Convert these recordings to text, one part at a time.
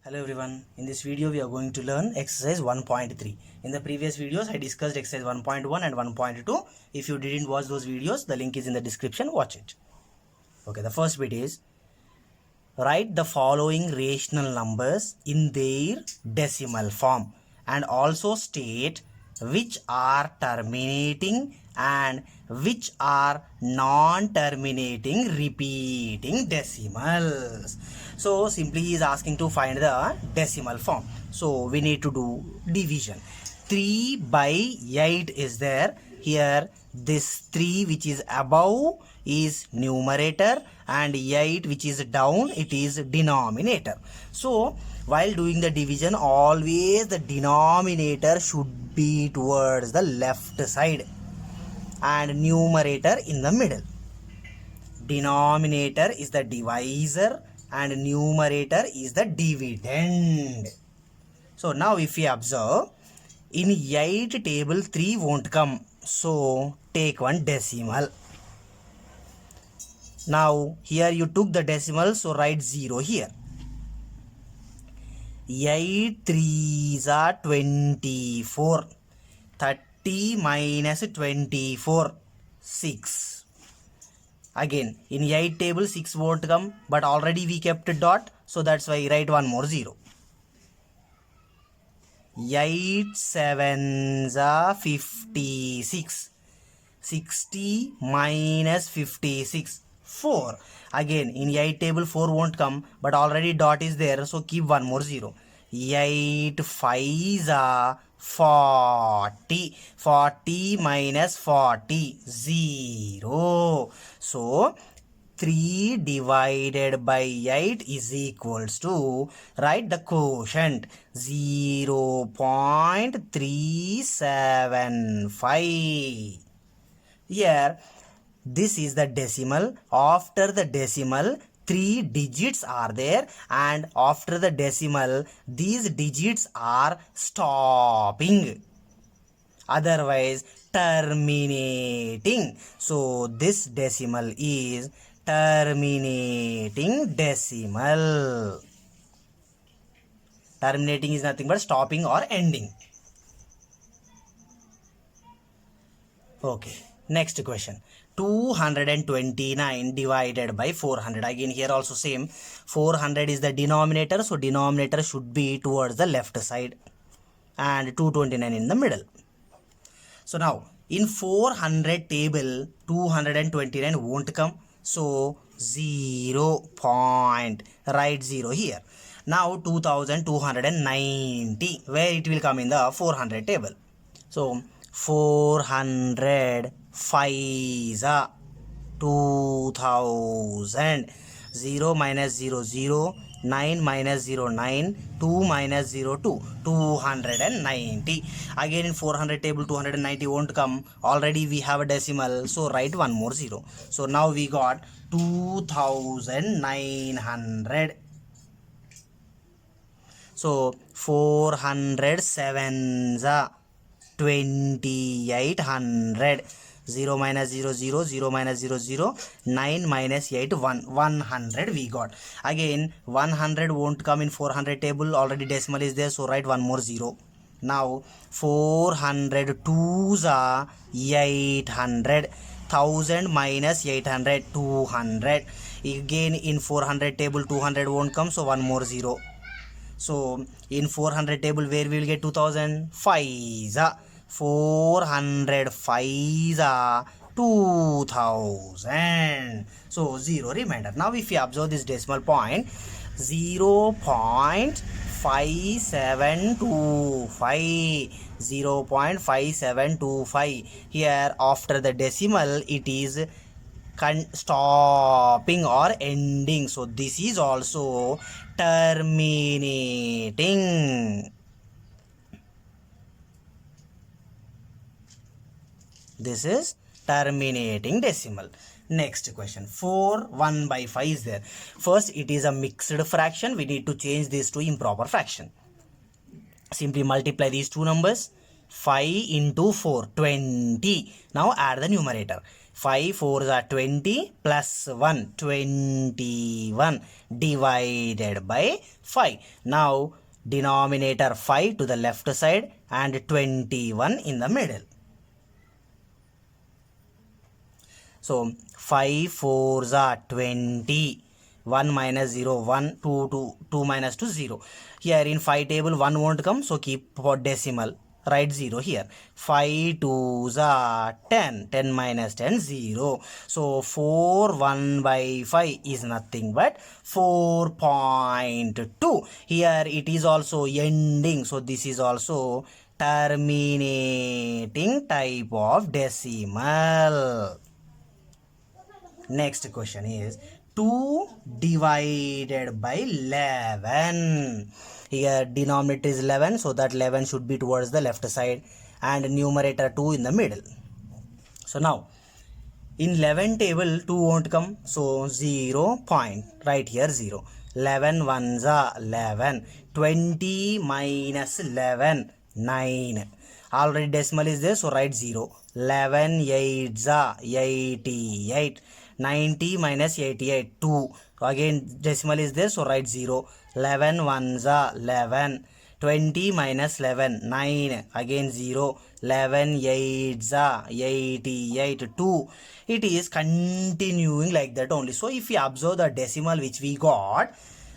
Hello everyone, in this video we are going to learn exercise 1.3. In the previous videos I discussed exercise 1.1 and 1.2. If you didn't watch those videos, the link is in the description, watch it. Okay, the first bit is write the following rational numbers in their decimal form and also state which are terminating and which are non-terminating repeating decimals. So simply he is asking to find the decimal form. So we need to do division. 3 by 8 is there. Here this 3 which is above is numerator and 8 which is down, it is denominator. So while doing the division, always the denominator should be towards the left side and numerator in the middle. Denominator is the divisor and numerator is the dividend. So now if we observe, in 8 table 3 won't come, so take one decimal. Now here you took the decimal, so write 0 here. 8 3s are 24. 30 minus 24, 6. Again, in 8 table 6 won't come, but already we kept a dot, so that's why I write one more 0. 8 7s are 56. 60 minus 56, 4. Again, in 8 table 4 won't come, but already dot is there, so keep one more 0. 8 5s are 40. 40 minus 40, 0. So 3 divided by 8 is equals to, write the quotient, 0.375. Here this is the decimal. After the decimal 3 digits are there, and after the decimal these digits are stopping, otherwise terminating. So this decimal is terminating decimal. Terminating is nothing but stopping or ending. Okay, next question. 229 divided by 400. Again here also same. 400 is the denominator, so denominator should be towards the left side and 229 in the middle. So now in 400 table 229 won't come, so 0 point, write 0 here. Now 2290, where it will come in the 400 table. So 400 5s are 2000. 0 minus 0 0, 9 minus 0 9, 2 minus 0 2, 290. Again in 400 table 290 won't come, already we have a decimal, so write one more 0. So now we got 2900. So 400 7s are 2800. 0 minus 0 0, 0 minus 0 0, 9 minus 8 1, 100 we got. Again 100 won't come in 400 table, already decimal is there, so write one more 0. Now 400 2s are 800. 1000 minus 800, 200. Again in 400 table 200 won't come, so one more 0. So in 400 table where we will get 2000? 5s are 400 5s are 2000. So 0 remainder. Now if you observe this decimal point, 0.5725, 0.5725. Here after the decimal it is stopping or ending, so this is also terminating. This is terminating decimal. Next question. 4 1 by 5 is there. First it is a mixed fraction, we need to change this to improper fraction. Simply multiply these two numbers. 5 into 4, 20. Now add the numerator. 5 4s are 20 plus 1, 21 divided by 5. Now denominator 5 to the left side and 21 in the middle. So 5 4s are 20. 1 minus 0, 1, 2, 2, 2 minus 2, 0. Here in 5 table 1 won't come, so keep for decimal. Write 0 here. 5 2s are 10. 10 minus 10, 0. So 4 1 by 5 is nothing but 4.2. Here it is also ending. So this is also terminating type of decimal. Next question is 2 divided by 11. Here denominator is 11, so that 11 should be towards the left side and numerator 2 in the middle. So now in 11 table 2 won't come, so 0 point, right here 0. 11 ones are 11. 20 minus 11, 9. Already decimal is there, so write 0. 11 8s are 88. 90 minus 88, 2. Again decimal is there, so write 0. 11 ones are 11. 20 minus 11, 9. Again 0. 11 8s are 88, 2. It is continuing like that only. So if we observe the decimal which we got,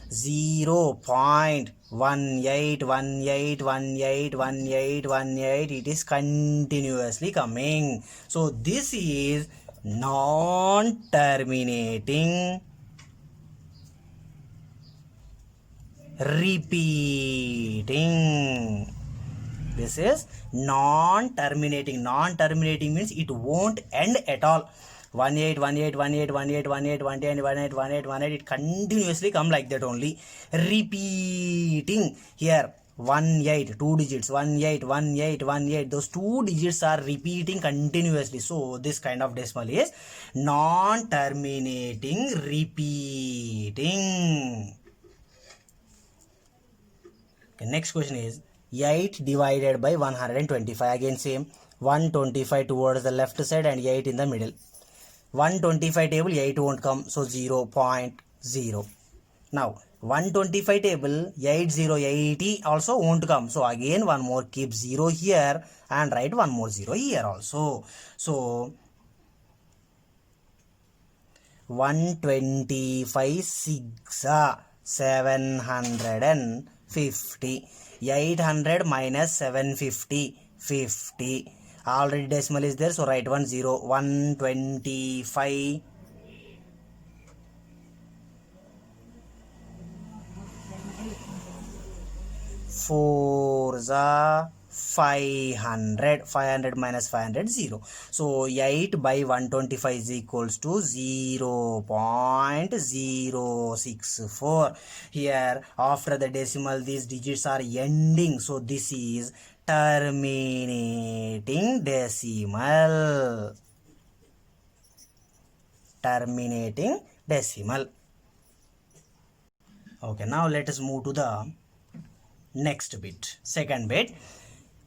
0.18181818, it is continuously coming. So this is non-terminating repeating. This is non-terminating. Non-terminating means it won't end at all. 181818181818181818, it continuously come like that only. Repeating here 18, 2 digits, 181818, those 2 digits are repeating continuously. So this kind of decimal is non-terminating repeating. Okay, next question is 8 divided by 125. Again same, 125 towards the left side and 8 in the middle. 125 table 8 won't come, so 0.0. Now 125 table 80 also won't come, so again one more keep 0 here and write one more 0 here also. So 125 6 750. 800 minus 750, 50. Already decimal is there, so write 1 0. 125 4s are 500. 500 minus 500, 0. So 8 by 125 is equals to 0.064. Here after the decimal these digits are ending, so this is terminating decimal. Terminating decimal. Okay, now let us move to the next bit. Second bit,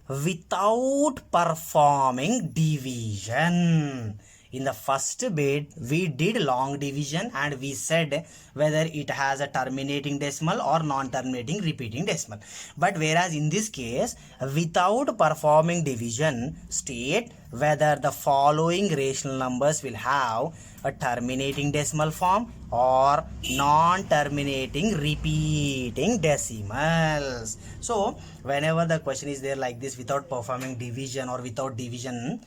without performing division. In the first bit we did long division and we said whether it has a terminating decimal or non-terminating repeating decimal. But whereas in this case, without performing division, state whether the following rational numbers will have a terminating decimal form or non-terminating repeating decimals. So whenever the question is there like this, without performing division or without division,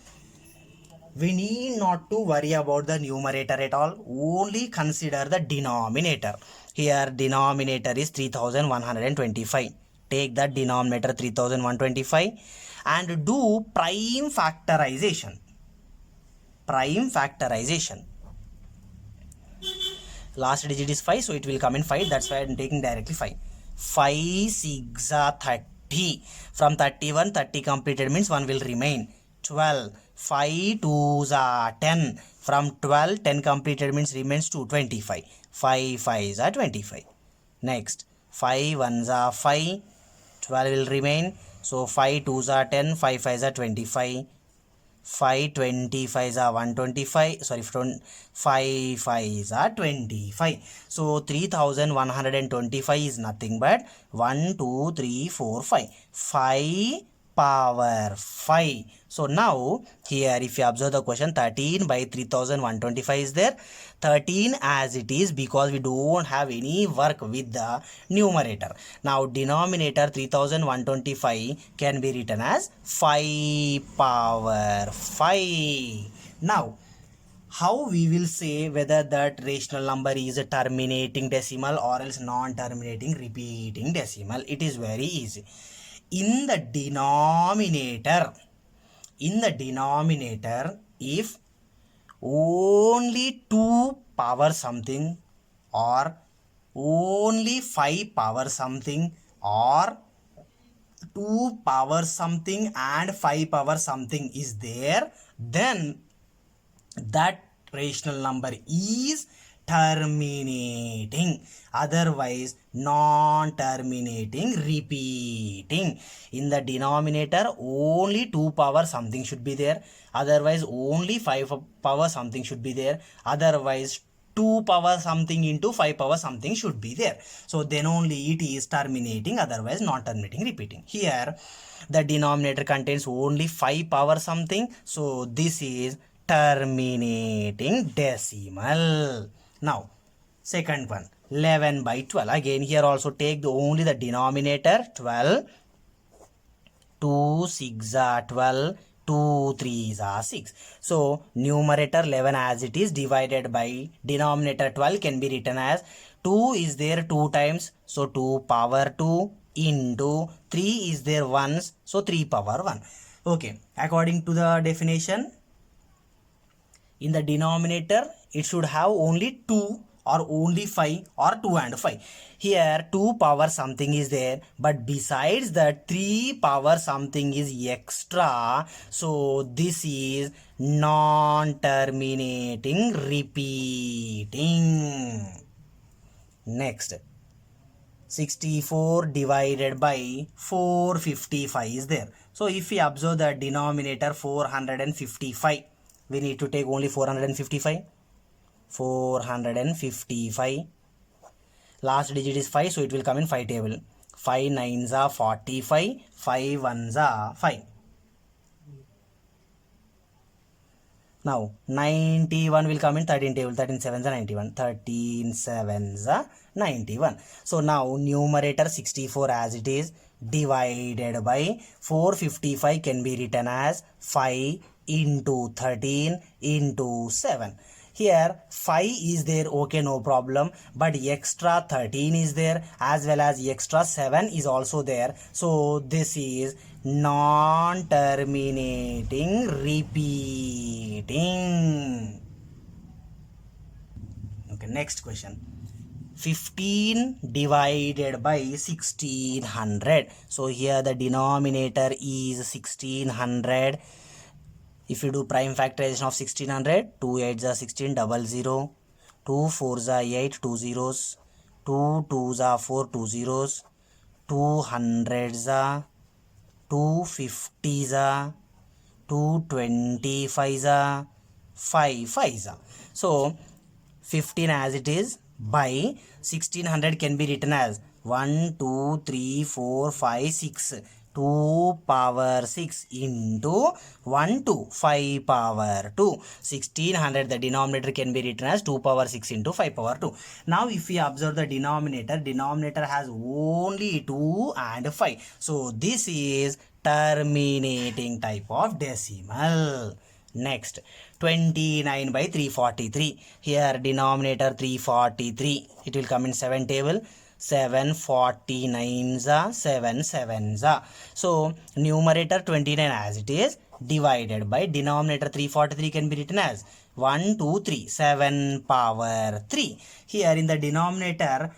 we need not to worry about the numerator at all. Only consider the denominator. Here denominator is 3125. Take that denominator 3125 and do prime factorization. Prime factorization. Last digit is 5, so it will come in 5. That's why I am taking directly 5. 5 6 are 30. From 31, 30 completed means 1 will remain. 12. 5 2s are 10. From 12, 10 completed means remains 2, 25. 5 5s are 25. Next, 5 1s are 5. 12 will remain. So 5 2s are 10. 5 5s are 25. 5 25s are 125, sorry, 5 5s are 25. So 3125 is nothing but 1 2 3 4 5 5 power 5. So now here if you observe the question, 13 by 3125 is there, 13 as it is because we don't have any work with the numerator. Now denominator 3125 can be written as 5 power 5. Now how we will say whether that rational number is a terminating decimal or else non-terminating repeating decimal? It is very easy. In the denominator, if only 2 power something or only 5 power something or 2 power something and 5 power something is there, then that rational number is terminating, otherwise non-terminating repeating. In the denominator only 2 power something should be there, otherwise only 5 power something should be there, otherwise 2 power something into 5 power something should be there. So then only it is terminating, otherwise non-terminating repeating. Here the denominator contains only 5 power something, so this is terminating decimal. Now second one, 11 by 12. Again here also take only the denominator 12, 2 6 are 12, 2 3s are 6. So numerator 11 as it is divided by denominator 12 can be written as 2 is there 2 times, so 2 power 2 into 3 is there once, so 3 power 1. Okay, according to the definition, in the denominator it should have only 2 or only 5 or 2 and 5. Here 2 power something is there, but besides that 3 power something is extra, so this is non-terminating repeating. Next, 64 divided by 455 is there. So if we observe the denominator 455, we need to take only 455. Last digit is 5, so it will come in 5 table. 5 9s are 45, 5 1s are 5. Now 91 will come in 13 table. 13 7s are 91. 13 7s are 91. So now numerator 64 as it is divided by 455 can be written as 5 into 13 into 7. Here 5 is there, okay, no problem, but extra 13 is there as well as extra 7 is also there. So this is non-terminating repeating. Okay, next question. 15 divided by 1600. So here the denominator is 1600. If you do prime factorization of 1600, 2 8s are 16, 00, 2 4s are 8, 2 zeros, 2 2s are 4, 2 zeros, 2 100s are, 2 50s are, 2 25s are, 5 5s are. So 15 as it is by 1600 can be written as 1 2 3 4 5 6. 2 power 6 into 1 2 5 power 2. 1600, the denominator can be written as 2 power 6 into 5 power 2. Now if we observe the denominator has only 2 and 5. So this is terminating type of decimal. Next, 29 by 343. Here denominator 343. It will come in 7 table. 7 49s are 7 7s are. So numerator 29 as it is divided by denominator 343 can be written as 1 2 3 7 power 3. Here in the denominator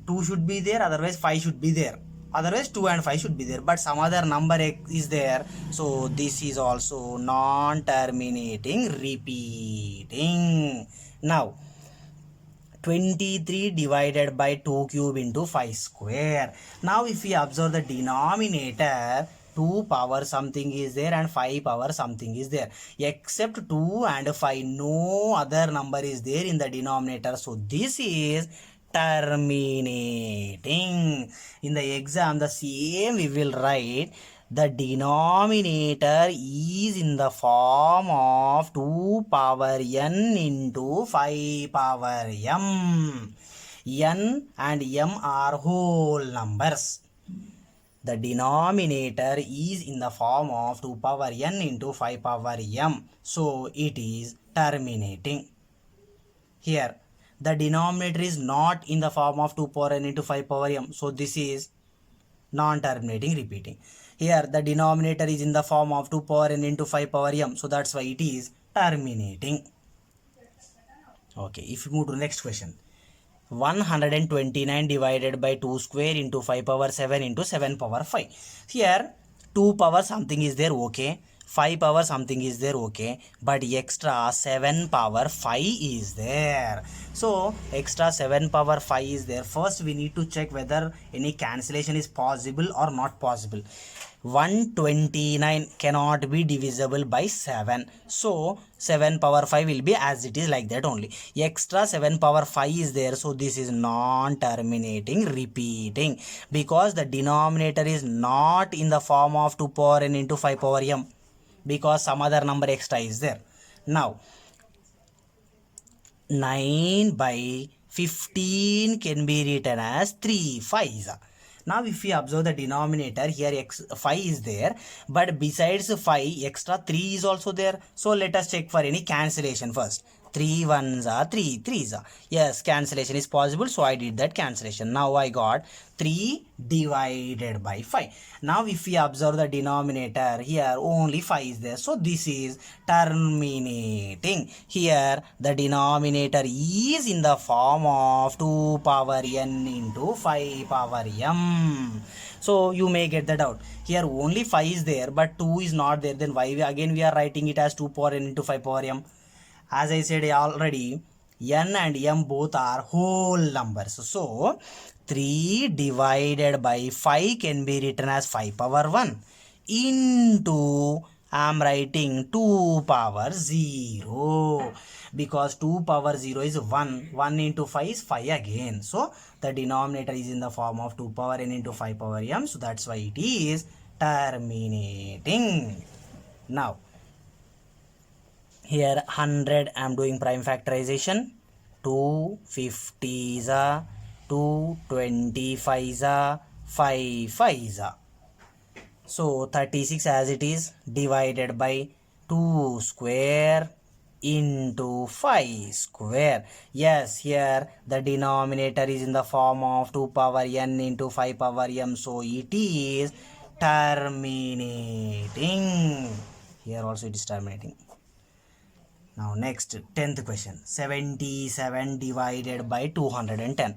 2 should be there, otherwise 5 should be there, otherwise 2 and 5 should be there, but some other number is there, so this is also non-terminating repeating. Now 23 divided by 2 cube into 5 square. Now if we observe the denominator 2 power something is there and 5 power something is there. Except 2 and 5, no other number is there in the denominator. So this is terminating. In the exam, the same we will write. The denominator is in the form of 2 power n into 5 power m. N and m are whole numbers. The denominator is in the form of 2 power n into 5 power m. So it is terminating. Here, the denominator is not in the form of 2 power n into 5 power m. So this is non-terminating, repeating. Here, the denominator is in the form of 2 power n into 5 power m. So that's why it is terminating. Okay, if you move to the next question. 129 divided by 2 square into 5 power 7 into 7 power 5. Here 2 power something is there, okay. 5 power something is there, okay. But extra 7 power 5 is there. So extra 7 power 5 is there. First we need to check whether any cancellation is possible or not possible. 129 cannot be divisible by 7. So 7 power 5 will be as it is, like that only. Extra 7 power 5 is there. So this is non-terminating, repeating, because the denominator is not in the form of 2 power n into 5 power m, because some other number extra is there. Now 9 by 15 can be written as 3 5s. Now if we observe the denominator, here 5 is there, but besides 5 extra 3 is also there. So let us check for any cancellation first. 3 1s are 3 3s are. Yes, cancellation is possible, so I did that cancellation. Now I got 3 divided by 5. Now if we observe the denominator, here only 5 is there, so this is terminating. Here the denominator is in the form of 2 power n into 5 power m. So you may get the doubt. Here only 5 is there, but 2 is not there. Then why again we are writing it as 2 power n into 5 power m? As I said already, n and m both are whole numbers. So 3 divided by 5 can be written as 5 power 1 into, I am writing 2 power 0, because 2 power 0 is 1. 1 into 5 is 5 again. So the denominator is in the form of 2 power n into 5 power m. So that's why it is terminating. Now here 100, I am doing prime factorization. 2 50s are, 2 25s are, 5 5s are. So 36 as it is, divided by 2 square into 5 square. Yes, here the denominator is in the form of 2 power n into 5 power m. So it is terminating. Here also it is terminating. Now next 10th question. 77 divided by 210.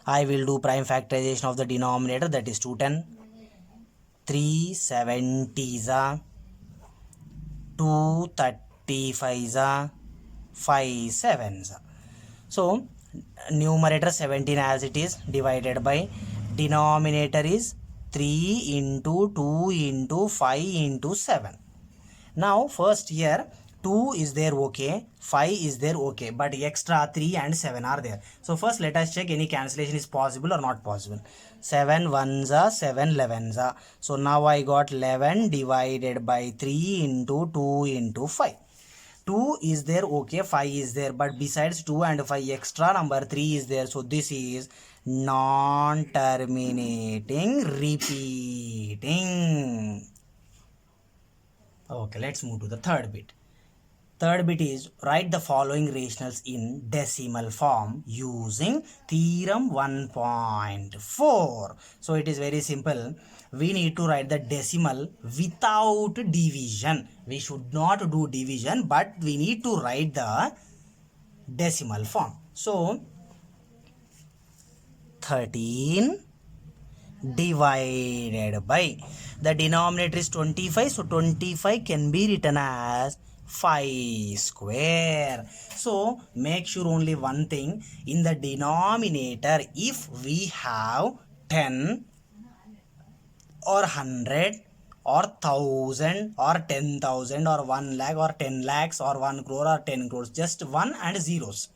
I will do prime factorization of the denominator, that is 210. 3 70s are, 2 35s are, 5 7s are. So numerator 17 as it is, divided by denominator is 3 into 2 into 5 into 7. Now first here 2 is there, okay, 5 is there, okay, but extra 3 and 7 are there. So first let us check any cancellation is possible or not possible. 7 1s are, 7 11s are. So now I got 11 divided by 3 into 2 into 5. 2 is there, okay, 5 is there, but besides 2 and 5 extra number 3 is there. So this is non-terminating, repeating. Okay, let's move to the third bit. Third bit is write the following rationals in decimal form using theorem 1.4. So it is very simple. We need to write the decimal without division. We should not do division, but we need to write the decimal form. So 13 divided by, the denominator is 25, so 25 can be written as 5 square. So make sure only one thing, in the denominator if we have 10 or 100 or 1000 or 10,000 or 1 lakh or 10 lakhs or 1 crore or 10 crores, just 1 and zeros,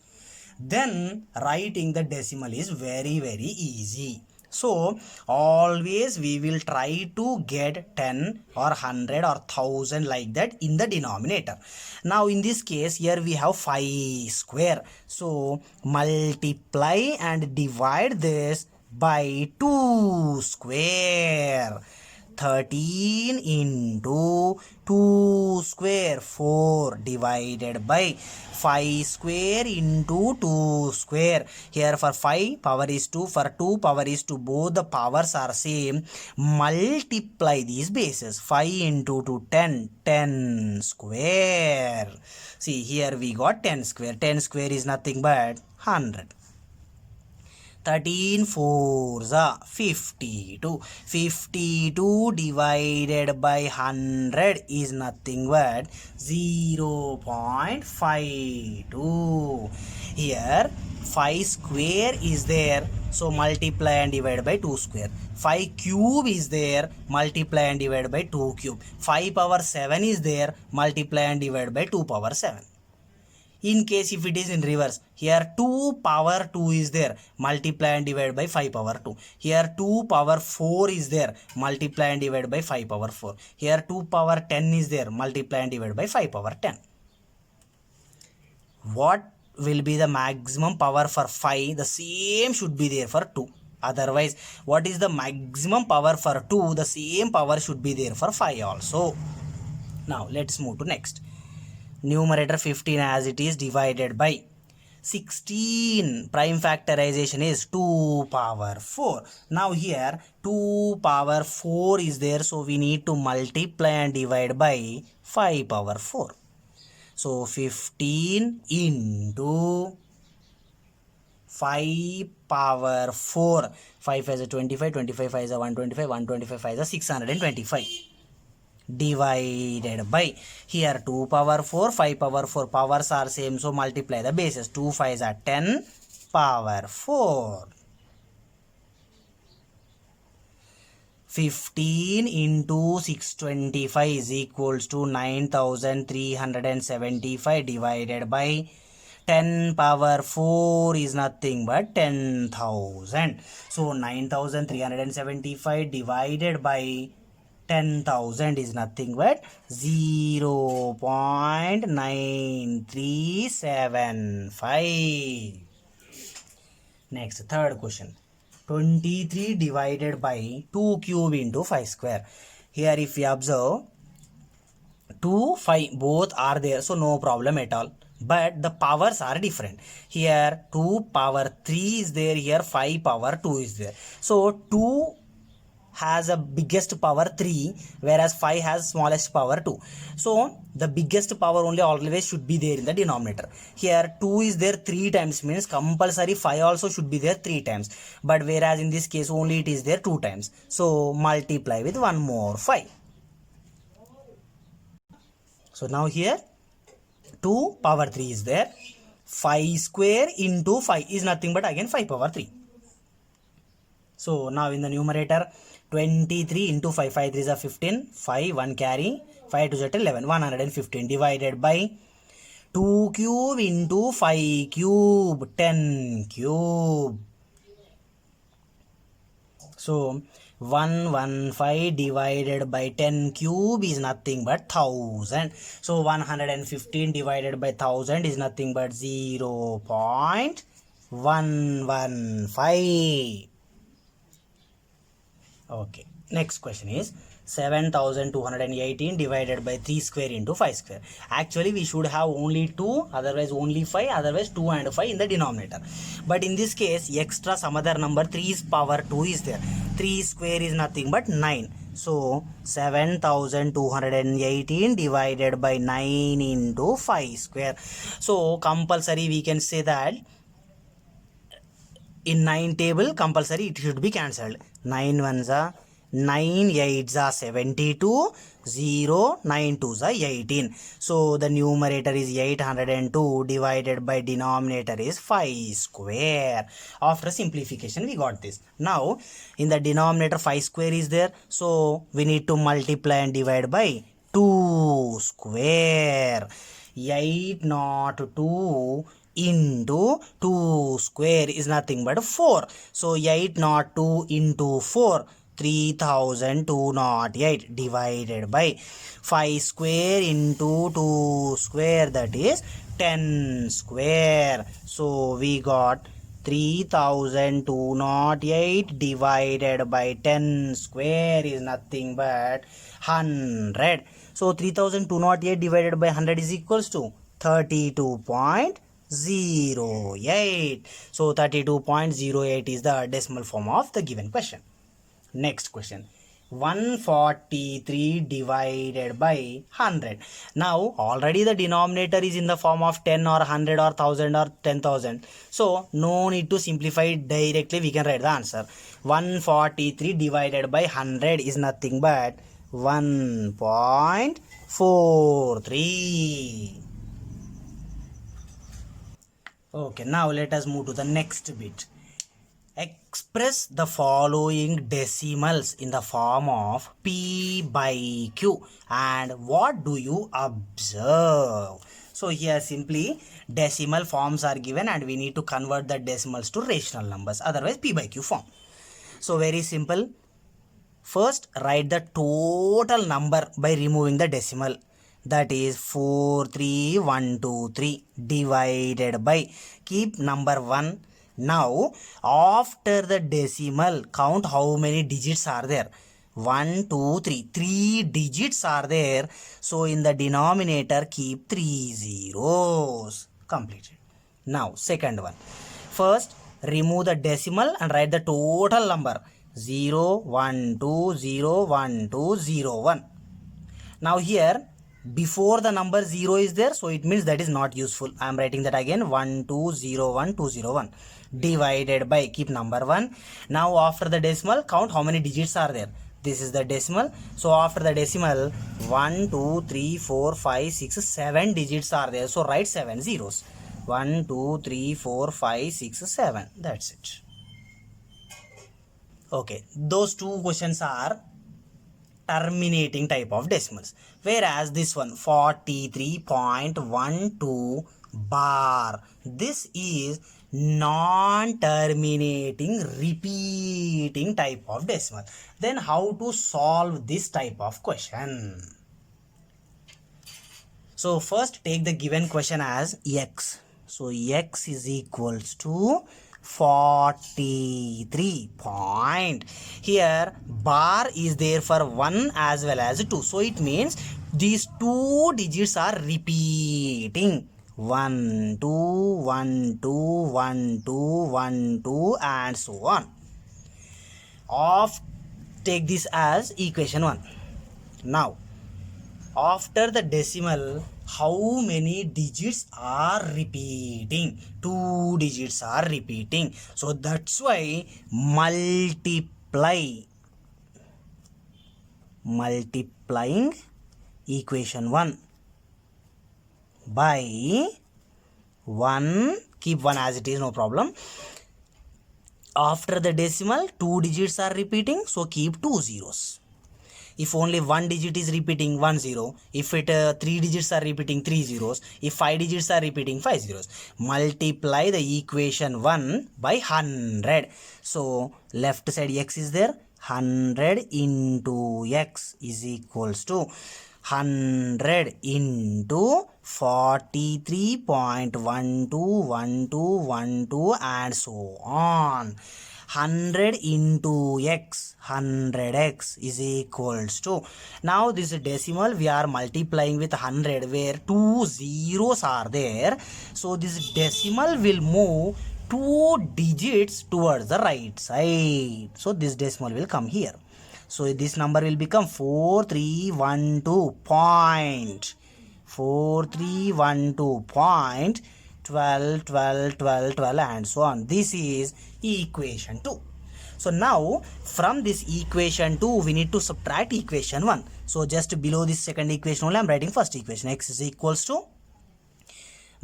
then writing the decimal is very easy. So always we will try to get 10 or 100 or 1000 like that in the denominator. Now in this case here we have 5 square, so multiply and divide this by 2 square. 13 into 2 square, 4 divided by 5 square into 2 square. Here for 5 power is 2, for 2 power is 2, both the powers are same. Multiply these bases, 5 into 2, 10, 10 square. See here we got 10 square, 10 square is nothing but 100. 13 fours are 52. 52 divided by 100 is nothing but 0.52. Here 5 square is there, so multiply and divide by 2 square. 5 cube is there, multiply and divide by 2 cube. 5 power 7 is there, multiply and divide by 2 power 7. In case if it is in reverse, here 2 power 2 is there, multiply and divide by 5 power 2. Here 2 power 4 is there, multiply and divide by 5 power 4. Here 2 power 10 is there, multiply and divide by 5 power 10. What will be the maximum power for 5? The same should be there for 2. Otherwise, what is the maximum power for 2? The same power should be there for 5 also. Now let's move to next. Numerator 15 as it is, divided by 16. Prime factorization is 2 power 4. Now here 2 power 4 is there, so we need to multiply and divide by 5 power 4. So 15 into 5 power 4. 5 as a 25, 25 as a 125, 125 as a 625. Divided by, here 2 power 4, 5 power 4, powers are same, so multiply the bases. 2 5s are 10 power 4. 15 into 625 is equals to 9375 divided by 10 power 4 is nothing but 10,000. So 9375 divided by 10,000 is nothing but 0.9375. Next, third question. 23 divided by 2 cube into 5 square. Here if we observe, 2, 5 both are there, so no problem at all. But the powers are different. Here 2 power 3 is there, here 5 power 2 is there. So 2 has a biggest power 3, whereas 5 has smallest power 2. So the biggest power only always should be there in the denominator. Here 2 is there 3 times, means compulsory 5 also should be there 3 times. But whereas in this case only it is there 2 times. So multiply with one more 5. So now here 2 power 3 is there. 5 square into 5 is nothing but again 5 power 3. So now in the numerator, 23 into 5, 5 3 is a 15, 5 1 carry, 5 2 is 11, 115 divided by 2 cube into 5 cube, 10 cube. So 115 divided by 10 cube is nothing but 1000. So 115 divided by 1000 is nothing but 0.115. Okay, next question is 7218 divided by 3 square into 5 square. Actually we should have only 2, otherwise only 5, otherwise 2 and 5 in the denominator. But in this case extra some other number 3's power 2 is there. 3 square is nothing but 9. So 7218 divided by 9 into 5 square. So compulsory we can say that in 9 table compulsory it should be cancelled. 9 ones are 9 8s are 72, 0 9 2s are 18. So the numerator is 802 divided by denominator is 5 square. After simplification we got this. Now in the denominator 5 square is there, so we need to multiply and divide by 2 square. 802 into 2 square is nothing but 4. So 802 into 4, 3208 divided by 5 square into 2 square, that is 10 square. So we got 3208 divided by 10 square is nothing but 100. So 3208 divided by 100 is equals to 32.08. So 32.08 is the decimal form of the given question. Next question. 143 divided by 100. Now already the denominator is in the form of 10 or 100 or 1000 or 10,000. So no need to simplify it directly, we can write the answer. 143 divided by 100 is nothing but 1.43. Okay, now let us move to the next bit. Express the following decimals in the form of P by Q. And what do you observe? So here simply decimal forms are given and we need to convert the decimals to rational numbers, otherwise P by Q form. So very simple. First write the total number by removing the decimal, that is 43123 divided by, keep number 1. Now after the decimal count how many digits are there. 1 2 3, 3 digits are there. So in the denominator keep 3 zeros. Completed. Now second one. First remove the decimal and write the total number 0 1 2 0 1 2 0 1. Now here before the number 0 is there, so it means that is not useful. I am writing that again, 1 2 0 1 2 0 1 divided by, keep number 1. Now after the decimal count how many digits are there. This is the decimal. So after the decimal 1 2 3 4 5 6 7 digits are there. So write 7 zeros. 1 2 3 4 5 6 7. That's it. Okay, those two questions are terminating type of decimals, whereas this one 43.12 bar, this is non-terminating repeating type of decimal. Then how to solve this type of question? So first take the given question as x. So x is equals to 43 point. Here bar is there for 1 as well as 2. So it means these two digits are repeating. 1 2 1 2 1 2 1 2 and so on. Take this as equation 1. Now after the decimal how many digits are repeating? 2 digits are repeating. So that's why multiplying equation 1 by 1, keep 1 as it is, no problem. After the decimal 2 digits are repeating, so keep 2 zeros. If only 1 digit is repeating, 1 0. If 3 digits are repeating, 3 zeros. If 5 digits are repeating, 5 zeros. Multiply the equation 1 by 100. So left side x is there. 100 into x is equals to 100 into 43.121212 and so on. 100 into x, 100x is equals to, now this decimal we are multiplying with 100 where 2 zeros are there. So this decimal will move 2 digits towards the right side. So this decimal will come here. So this number will become 4312.12 12 12 12 12 and so on. This is equation 2. So now from this equation 2 we need to subtract equation 1. So just below this second equation only I am writing first equation. X is equals to,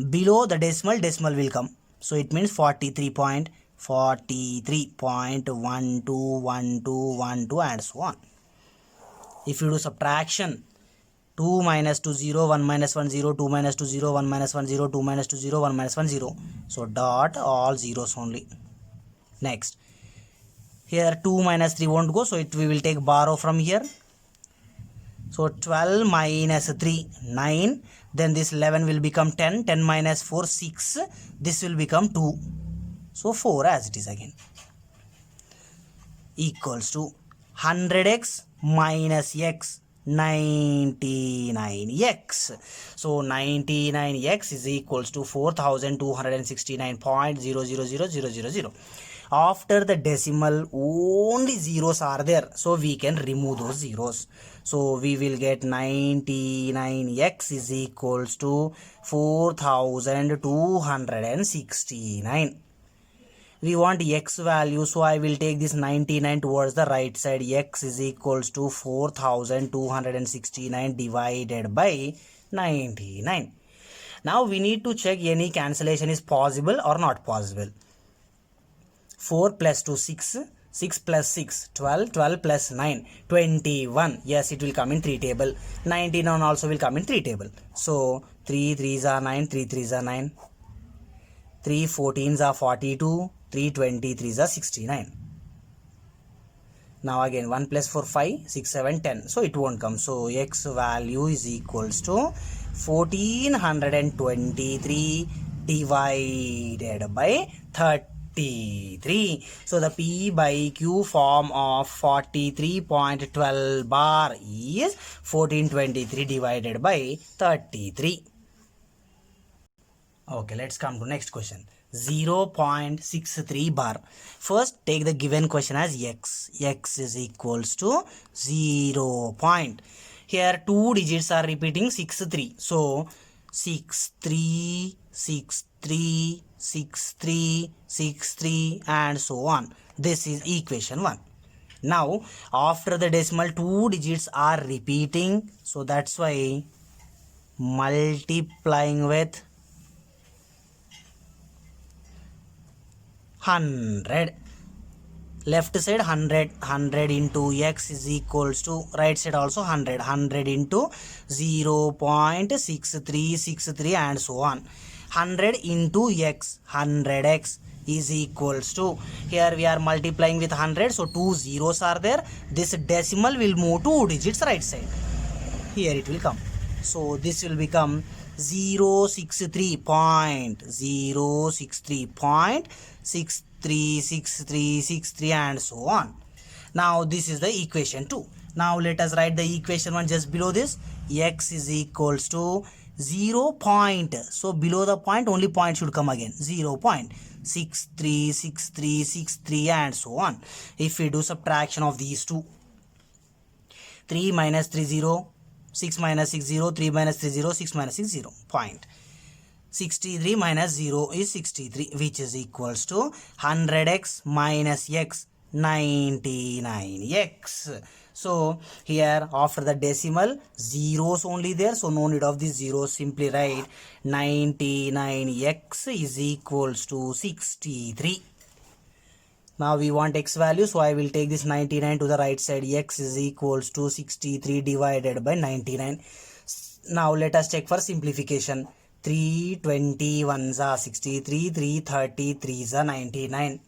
below the decimal will come. So it means 43.121212 and so on. If you do subtraction, 2 minus 2 0, 1 minus 1 0, 2 minus 2 0, 1 minus 1 0, 2 minus 2 0, 1 minus 1 0. So dot, all zeros only. Next, here 2 minus 3 won't go, so we will take borrow from here. So 12 minus 3, 9. Then this 11 will become 10. 10 minus 4, 6. This will become 2. So 4 as it is again. Equals to 100x minus x, 99x. So 99x is equals to 4269.000000. After the decimal only zeros are there, so we can remove those zeros. So we will get 99x is equals to 4269. We want x value, so I will take this 99 towards the right side. X is equals to 4269 divided by 99. Now we need to check any cancellation is possible or not possible. 4 plus 2, 6. 6 plus 6, 12. 12 plus 9, 21. Yes, it will come in 3 table. 99 also will come in 3 table. So 3 3s are 9, 3 3s are 9. 3 14s are 42. 3 23s are 69. Now again 1 plus 4, 5, 6, 7, 10. So it won't come. So x value is equals to 1423 divided by 33. So the P by Q form of 43.12 bar is 1423 divided by 33. Okay, let's come to next question. 0.63 bar. First take the given question as x. X is equals to 0 point. Here 2 digits are repeating 6 3. So 6 3 6 3 6 3 6 3 and so on. This is equation 1. Now after the decimal 2 digits are repeating, so that's why multiplying with 100. Left side 100. 100 into x is equals to, right side also 100. 100 into 0.6363 and so on. 100 into x, 100x is equals to, here we are multiplying with 100, so 2 zeros are there. This decimal will move 2 digits right side. Here it will come. So this will become 063.6363 and so on. Now this is the equation 2. Now let us write the equation 1 just below this. X is equals to 0 point. So below the point only point should come again. 0.636363 and so on. If we do subtraction of these two, 3 minus 3 0. 6 minus 6 0, 3 minus 3 0, 6 minus 6 0, point. 63 minus 0 is 63, which is equals to 100x minus x, 99x. So here after the decimal zeros only there, so no need of these zeros. Simply write 99x is equals to 63. Now we want x value, so I will take this 99 to the right side. X is equals to 63 divided by 99. Now let us check for simplification. 3 21s are 63, 3 33s are 99,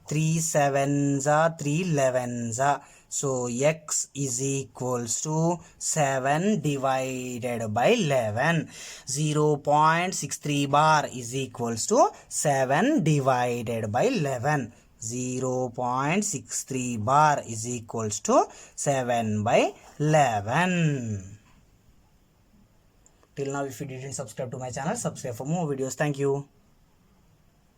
3 7s are 3 11s are. So x is equals to 7 divided by 11. 0.63 bar is equals to 7 divided by 11. 0.63 bar is equals to 7 by 11. Till now, if you didn't subscribe to my channel, subscribe for more videos. Thank you.